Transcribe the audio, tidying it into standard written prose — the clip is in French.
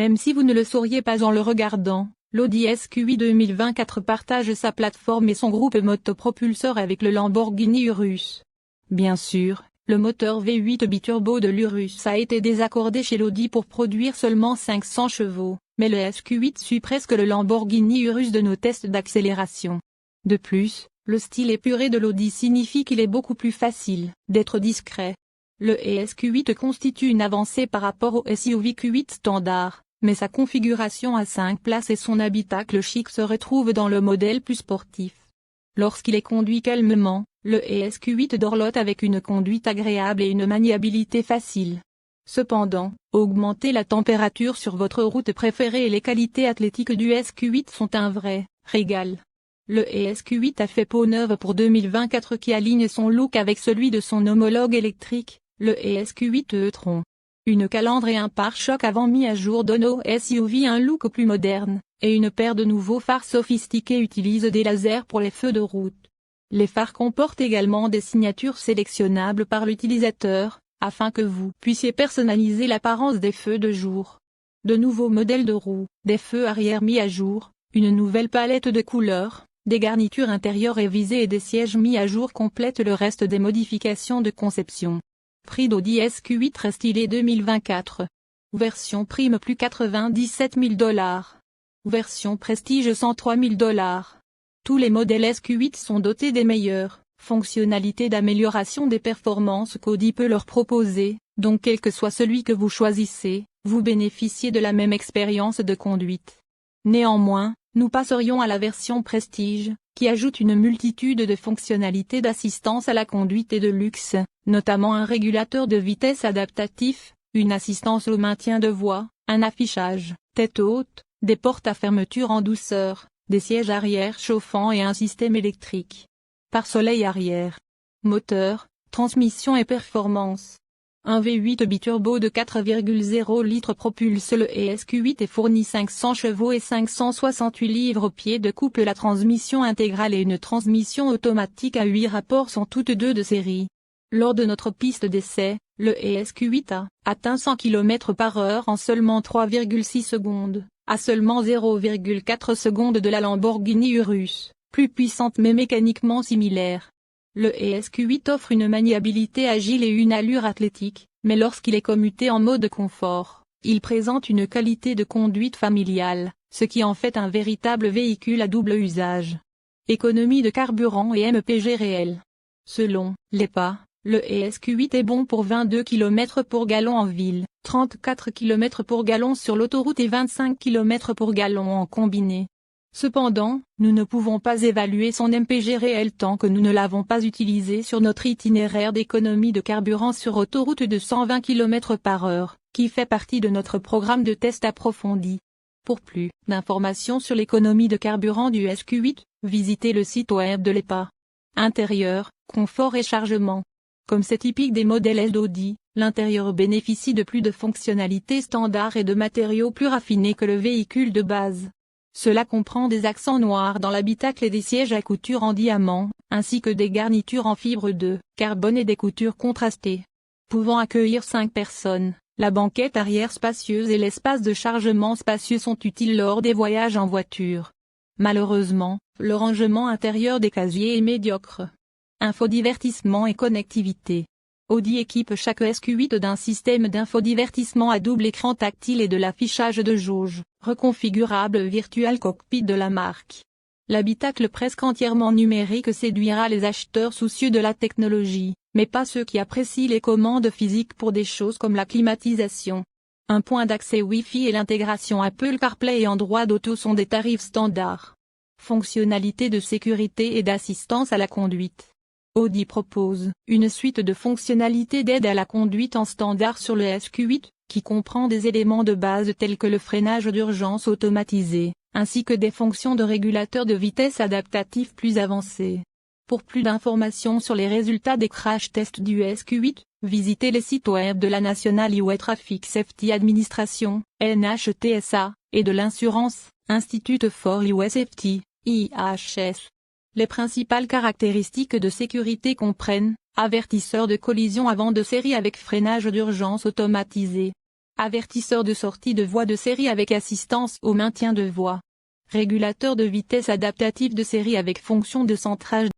Même si vous ne le sauriez pas en le regardant, l'Audi SQ8 2024 partage sa plateforme et son groupe motopropulseur avec le Lamborghini Urus. Bien sûr, le moteur V8 biturbo de l'Urus a été désaccordé chez l'Audi pour produire seulement 500 chevaux, mais le SQ8 suit presque le Lamborghini Urus de nos tests d'accélération. De plus, le style épuré de l'Audi signifie qu'il est beaucoup plus facile d'être discret. Le ESQ8 constitue une avancée par rapport au SUV Q8 standard, mais sa configuration à 5 places et son habitacle chic se retrouvent dans le modèle plus sportif. Lorsqu'il est conduit calmement, le ESQ8 dorlote avec une conduite agréable et une maniabilité facile. Cependant, augmenter la température sur votre route préférée et les qualités athlétiques du SQ8 sont un vrai régal. Le ESQ8 a fait peau neuve pour 2024 qui aligne son look avec celui de son homologue électrique, le ESQ8 e-tron. Une calandre et un pare-choc avant mis à jour donnent au SUV un look plus moderne, et une paire de nouveaux phares sophistiqués utilise des lasers pour les feux de route. Les phares comportent également des signatures sélectionnables par l'utilisateur, afin que vous puissiez personnaliser l'apparence des feux de jour. De nouveaux modèles de roues, des feux arrière mis à jour, une nouvelle palette de couleurs, des garnitures intérieures révisées et des sièges mis à jour complètent le reste des modifications de conception. Prix d'Audi SQ8 Restylé 2024. Version Prime plus $97 000. Version Prestige $103 000. Tous les modèles SQ8 sont dotés des meilleures fonctionnalités d'amélioration des performances qu'Audi peut leur proposer, donc quel que soit celui que vous choisissez, vous bénéficiez de la même expérience de conduite. Néanmoins, nous passerions à la version Prestige, qui ajoute une multitude de fonctionnalités d'assistance à la conduite et de luxe, notamment un régulateur de vitesse adaptatif, une assistance au maintien de voie, un affichage tête haute, des portes à fermeture en douceur, des sièges arrière chauffants et un système électrique. Pare-soleil arrière. Moteur, transmission et performance. Un V8 biturbo de 4,0 litres propulse le ESQ8 et fournit 500 chevaux et 568 livres-pieds de couple. La transmission intégrale et une transmission automatique à 8 rapports sont toutes deux de série. Lors de notre piste d'essai, le ESQ8 a atteint 100 km/h en seulement 3,6 secondes, à seulement 0,4 secondes de la Lamborghini Urus, plus puissante mais mécaniquement similaire. Le ESQ8 offre une maniabilité agile et une allure athlétique, mais lorsqu'il est commuté en mode confort, il présente une qualité de conduite familiale, ce qui en fait un véritable véhicule à double usage. Économie de carburant et MPG réel. Selon l'EPA, le ESQ8 est bon pour 22 km pour gallon en ville, 34 km pour gallon sur l'autoroute et 25 km pour gallon en combiné. Cependant, nous ne pouvons pas évaluer son MPG réel tant que nous ne l'avons pas utilisé sur notre itinéraire d'économie de carburant sur autoroute de 120 km/h, qui fait partie de notre programme de test approfondi. Pour plus d'informations sur l'économie de carburant du SQ8, visitez le site web de l'EPA. Intérieur, confort et chargement. Comme c'est typique des modèles d'Audi, l'intérieur bénéficie de plus de fonctionnalités standards et de matériaux plus raffinés que le véhicule de base. Cela comprend des accents noirs dans l'habitacle et des sièges à couture en diamant, ainsi que des garnitures en fibre de carbone et des coutures contrastées. Pouvant accueillir 5 personnes, la banquette arrière spacieuse et l'espace de chargement spacieux sont utiles lors des voyages en voiture. Malheureusement, le rangement intérieur des casiers est médiocre. Infodivertissement et connectivité. Audi équipe chaque SQ8 d'un système d'infodivertissement à double écran tactile et de l'affichage de jauge, reconfigurable Virtual Cockpit de la marque. L'habitacle presque entièrement numérique séduira les acheteurs soucieux de la technologie, mais pas ceux qui apprécient les commandes physiques pour des choses comme la climatisation. Un point d'accès Wi-Fi et l'intégration Apple CarPlay et Android Auto sont des tarifs standards. Fonctionnalités de sécurité et d'assistance à la conduite. Audi propose une suite de fonctionnalités d'aide à la conduite en standard sur le SQ8, qui comprend des éléments de base tels que le freinage d'urgence automatisé, ainsi que des fonctions de régulateur de vitesse adaptatif plus avancées. Pour plus d'informations sur les résultats des crash tests du SQ8, visitez les sites web de la National Highway Traffic Safety Administration, NHTSA, et de l'Insurance, Institute for Highway Safety, IHS. Les principales caractéristiques de sécurité comprennent avertisseur de collision avant de série avec freinage d'urgence automatisé, Avertisseur de sortie de voie de série avec assistance au maintien de voie. Régulateur de vitesse adaptatif de série avec fonction de centrage.